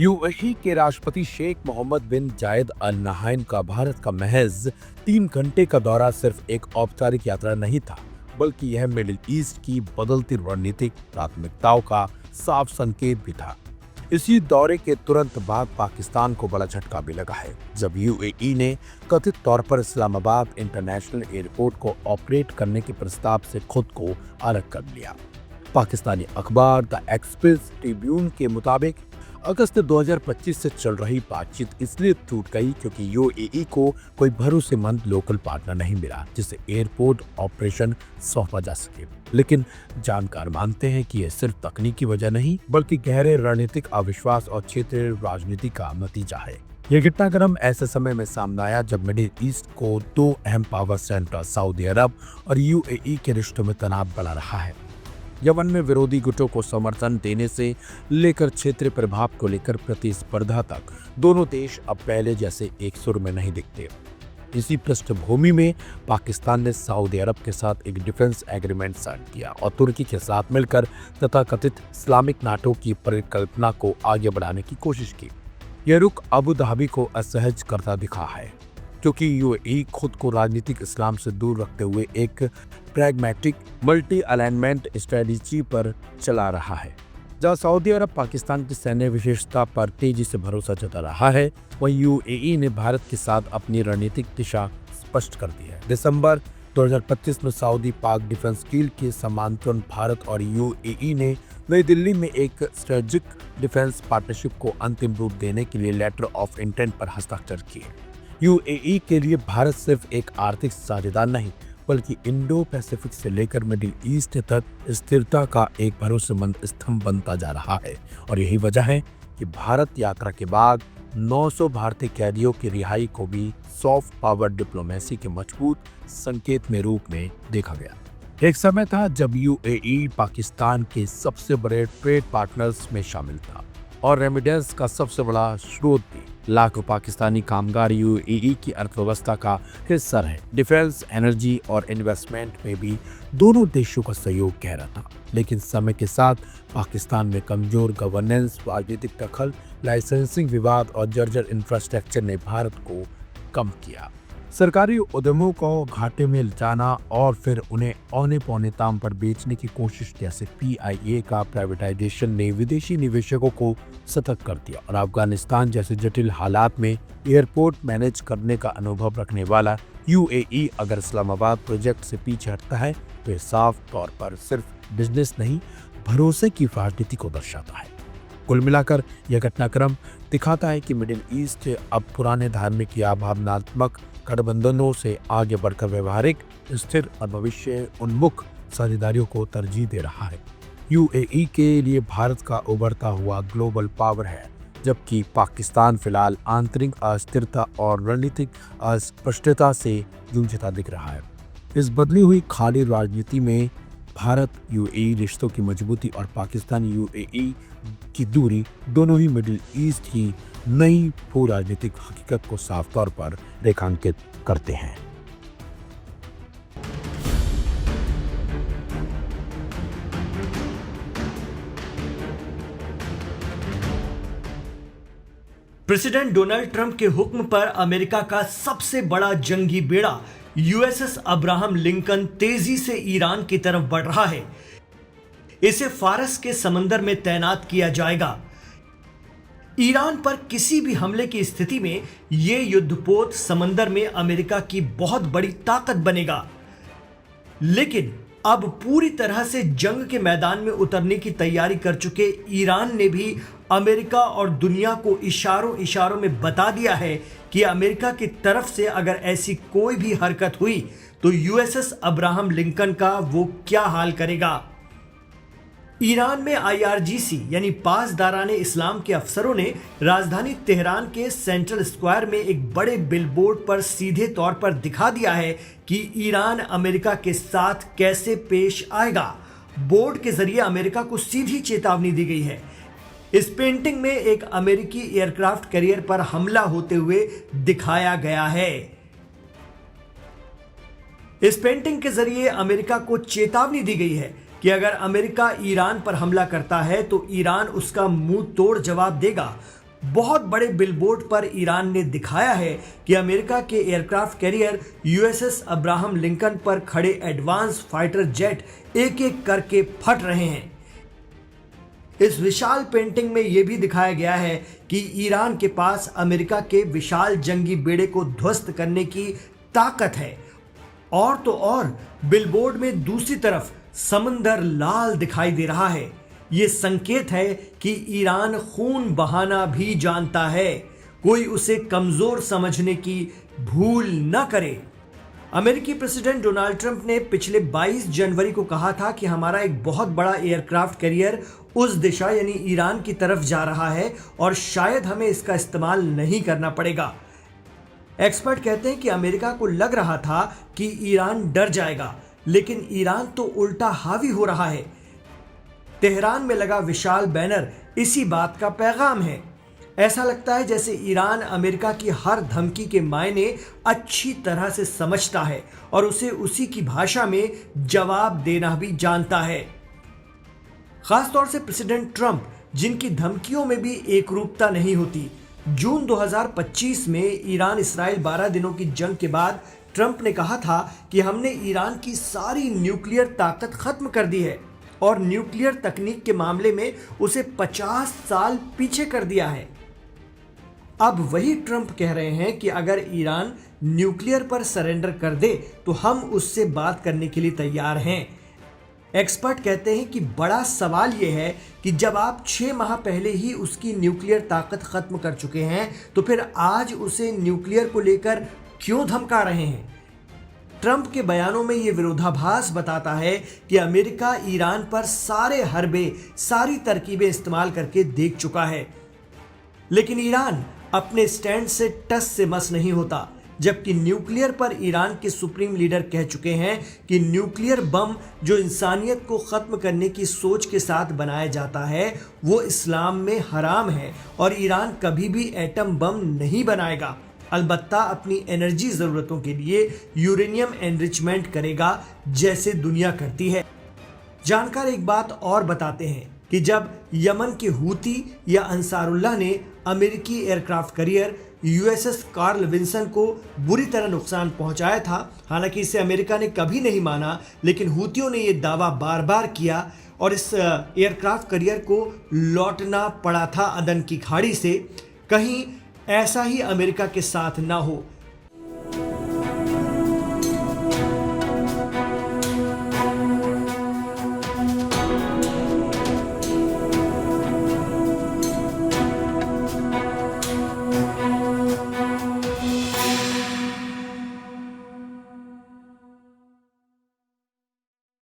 UAE के राष्ट्रपति शेख मोहम्मद बिन जायद अल नहायन का भारत का महज 3 घंटे का दौरा सिर्फ एक औपचारिक यात्रा नहीं था, बल्कि यह मिडिल ईस्ट की बदलती रणनीतिक प्राथमिकताओं का साफ संकेत भी था। इसी दौरे के तुरंत बाद पाकिस्तान को बड़ा झटका भी लगा है, जब यूएई ने कथित तौर पर इस्लामाबाद इंटरनेशनल एयरपोर्ट को ऑपरेट करने के प्रस्ताव से खुद को अलग कर लिया। पाकिस्तानी अखबार द एक्सप्रेस ट्रिब्यून के मुताबिक अगस्त 2025 से चल रही बातचीत इसलिए टूट गई क्योंकि यूएई को कोई भरोसेमंद लोकल पार्टनर नहीं मिला जिसे एयरपोर्ट ऑपरेशन सौंपा जा सके। लेकिन जानकार मानते हैं कि यह सिर्फ तकनीकी वजह नहीं, बल्कि गहरे रणनीतिक अविश्वास और क्षेत्रीय राजनीति का नतीजा है। यह घटनाक्रम ऐसे समय में सामने आया जब मिडिल ईस्ट को दो अहम पावर सेंटर सऊदी अरब और यूएई के रिश्तों में तनाव बढ़ा रहा है। यमन में विरोधी गुटों को समर्थन देने से लेकर क्षेत्रीय प्रभाव को लेकर प्रतिस्पर्धा तक दोनों देश अब पहले जैसे एक सुर में नहीं दिखते। इसी पृष्ठभूमि में पाकिस्तान ने सऊदी अरब के साथ एक डिफेंस एग्रीमेंट साइन किया और तुर्की के साथ मिलकर तथाकथित इस्लामिक नाटो की परिकल्पना को आगे बढ़ाने की कोशिश की। यह रुख अबू धाबी को असहज करता दिखा है, क्योंकि यूएई खुद को राजनीतिक इस्लाम से दूर रखते हुए एक प्रैग्मेटिक मल्टी अलाइनमेंट स्ट्रेटजी पर चला रहा है। जहां सऊदी अरब पाकिस्तान की सैन्य विशेषता पर तेजी से भरोसा जता रहा है, वहीं यूएई ने भारत के साथ अपनी रणनीतिक दिशा स्पष्ट कर दी है। दिसंबर 2025 में सऊदी पाक डिफेंस डील के समांतर भारत और यूएई ने नई दिल्ली में एक स्ट्रेटेजिक डिफेंस पार्टनरशिप को अंतिम रूप देने के लिए लेटर ऑफ इंटेंट पर हस्ताक्षर किए। यूएई के लिए भारत सिर्फ एक आर्थिक साझेदार नहीं, बल्कि इंडो पैसिफिक से लेकर मिडिल ईस्ट तक स्थिरता का एक भरोसेमंद स्तंभ बनता जा रहा है। और यही वजह है कि भारत यात्रा के बाद 900 भारतीय कैदियों की रिहाई को भी सॉफ्ट पावर डिप्लोमेसी के मजबूत संकेत में रूप में देखा गया। एक समय था जब यूएई पाकिस्तान के सबसे बड़े ट्रेड पार्टनर्स में शामिल था और रेमिडेंस का सबसे बड़ा स्रोत भी। लाखों पाकिस्तानी कामगार यूएई की अर्थव्यवस्था का हिस्सा रहे। डिफेंस, एनर्जी और इन्वेस्टमेंट में भी दोनों देशों का सहयोग गहरा था। लेकिन समय के साथ पाकिस्तान में कमजोर गवर्नेंस, राजनीतिक दखल, लाइसेंसिंग विवाद और जर्जर इंफ्रास्ट्रक्चर ने भारत को कम किया। सरकारी उद्यमों को घाटे में जाना और फिर उन्हें औने पौने दाम पर बेचने की कोशिश जैसे पीआईए का प्राइवेटाइजेशन ने विदेशी निवेशकों को सतर्क कर दिया। और अफगानिस्तान जैसे जटिल हालात में एयरपोर्ट मैनेज करने का अनुभव रखने वाला यूएई अगर इस्लामाबाद प्रोजेक्ट से पीछे हटता है तो यह साफ तौर पर सिर्फ बिजनेस नहीं, भरोसे की राजनीति को दर्शाता है। कुल मिलाकर यह घटनाक्रम दिखाता है कि मिडिल ईस्ट अब पुराने धार्मिक या भावनात्मक गठबंधनों से आगे बढ़कर व्यवहारिक, स्थिर और भविष्य उन्मुख साझेदारियों को तरजीह दे रहा है। यूएई के लिए भारत का उभरता हुआ ग्लोबल पावर है, जबकि पाकिस्तान फिलहाल आंतरिक अस्थिरता और रणनीतिक अस्पष्टता से जूझता दिख रहा है। इस बदली हुई खाली राजनीति में भारत यूएई रिश्तों की मजबूती और पाकिस्तान यूएई की दूरी दोनों ही मिडिल ईस्ट की नई भू राजनीतिक हकीकत को साफ तौर पर रेखांकित करते हैं। प्रेसिडेंट डोनाल्ड ट्रंप के हुक्म पर अमेरिका का सबसे बड़ा जंगी बेड़ा यूएसएस अब्राहम लिंकन तेजी से ईरान की तरफ बढ़ रहा है। इसे फारस के समंदर में तैनात किया जाएगा। ईरान पर किसी भी हमले की स्थिति में यह युद्धपोत समंदर में अमेरिका की बहुत बड़ी ताकत बनेगा। लेकिन अब पूरी तरह से जंग के मैदान में उतरने की तैयारी कर चुके ईरान ने भी अमेरिका और दुनिया को इशारों इशारों में बता दिया है कि अमेरिका की तरफ से अगर ऐसी कोई भी हरकत हुई तो यूएसएस अब्राहम लिंकन का वो क्या हाल करेगा। ईरान में आईआरजीसी यानी पासदाराने इस्लाम के अफसरों ने राजधानी तेहरान के सेंट्रल स्क्वायर में एक बड़े बिलबोर्ड पर सीधे तौर पर दिखा दिया है कि ईरान अमेरिका के साथ कैसे पेश आएगा। बोर्ड के जरिए अमेरिका को सीधी चेतावनी दी गई है। इस पेंटिंग में एक अमेरिकी एयरक्राफ्ट कैरियर पर हमला होते हुए दिखाया गया है। इस पेंटिंग के जरिए अमेरिका को चेतावनी दी गई है कि अगर अमेरिका ईरान पर हमला करता है तो ईरान उसका मुंह तोड़ जवाब देगा। बहुत बड़े बिलबोर्ड पर ईरान ने दिखाया है कि अमेरिका के aircraft carrier USS Abraham Lincoln पर खड़े एडवांस फाइटर जेट एक एक करके फट रहे हैं। इस विशाल पेंटिंग में यह भी दिखाया गया है कि ईरान के पास अमेरिका के विशाल जंगी बेड़े को ध्वस्त करने की ताकत है। और तो और बिलबोर्ड में दूसरी तरफ समंदर लाल दिखाई दे रहा है। ये संकेत है कि ईरान खून बहाना भी जानता है, कोई उसे कमजोर समझने की भूल न करे। अमेरिकी प्रेसिडेंट डोनाल्ड ट्रंप ने पिछले 22 जनवरी को कहा था कि हमारा एक बहुत बड़ा एयरक्राफ्ट कैरियर उस दिशा यानी ईरान की तरफ जा रहा है और शायद हमें इसका इस्तेमाल नहीं करना पड़ेगा। एक्सपर्ट कहते हैं कि अमेरिका को लग रहा था कि ईरान डर जाएगा, लेकिन ईरान तो उल्टा हावी हो रहा है। तेहरान में लगा विशाल बैनर इसी बात का पैगाम है। ऐसा लगता है जैसे ईरान अमेरिका की हर धमकी के मायने अच्छी तरह से समझता है और उसे उसी की भाषा में जवाब देना भी जानता है। खासतौर से प्रेसिडेंट ट्रंप, जिनकी धमकियों में भी एकरूपता नहीं होती। जून 2025 में ईरान इसराइल 12 दिनों की जंग के बाद ट्रंप ने कहा था कि हमने ईरान की सारी न्यूक्लियर ताकत खत्म कर दी है और न्यूक्लियर तकनीक के मामले में उसे 50 साल पीछे कर दिया है। अब वही ट्रंप कह रहे हैं कि अगर ईरान न्यूक्लियर पर सरेंडर कर दे तो हम उससे बात करने के लिए तैयार हैं। एक्सपर्ट कहते हैं कि बड़ा सवाल यह है कि जब आप 6 माह पहले ही उसकी न्यूक्लियर ताकत खत्म कर चुके हैं तो फिर आज उसे न्यूक्लियर को लेकर क्यों धमका रहे हैं। ट्रंप के बयानों में यह विरोधाभास बताता है कि अमेरिका ईरान पर सारे हरबे, सारी तरकीबें इस्तेमाल करके देख चुका है, लेकिन ईरान अपने स्टैंड से टस से मस नहीं होता। जबकि न्यूक्लियर पर ईरान के सुप्रीम लीडर कह चुके हैं कि न्यूक्लियर बम जो इंसानियत को खत्म करने की सोच के साथ बनाया जाता है वो इस्लाम में हराम है और ईरान कभी भी एटम बम नहीं बनाएगा। अलबत्ता अपनी एनर्जी ज़रूरतों के लिए यूरेनियम एनरिचमेंट करेगा जैसे दुनिया करती है। जानकार एक बात और बताते हैं कि जब यमन के हूती या अंसारुल्लाह ने अमेरिकी aircraft carrier USS Carl Vinson को बुरी तरह नुकसान पहुंचाया था, हालांकि इसे अमेरिका ने कभी नहीं माना, लेकिन हूतियों ने यह दावा बार बार किया और इस एयरक्राफ्ट कैरियर को लौटना पड़ा था अदन की खाड़ी से। कहीं ऐसा ही अमेरिका के साथ ना हो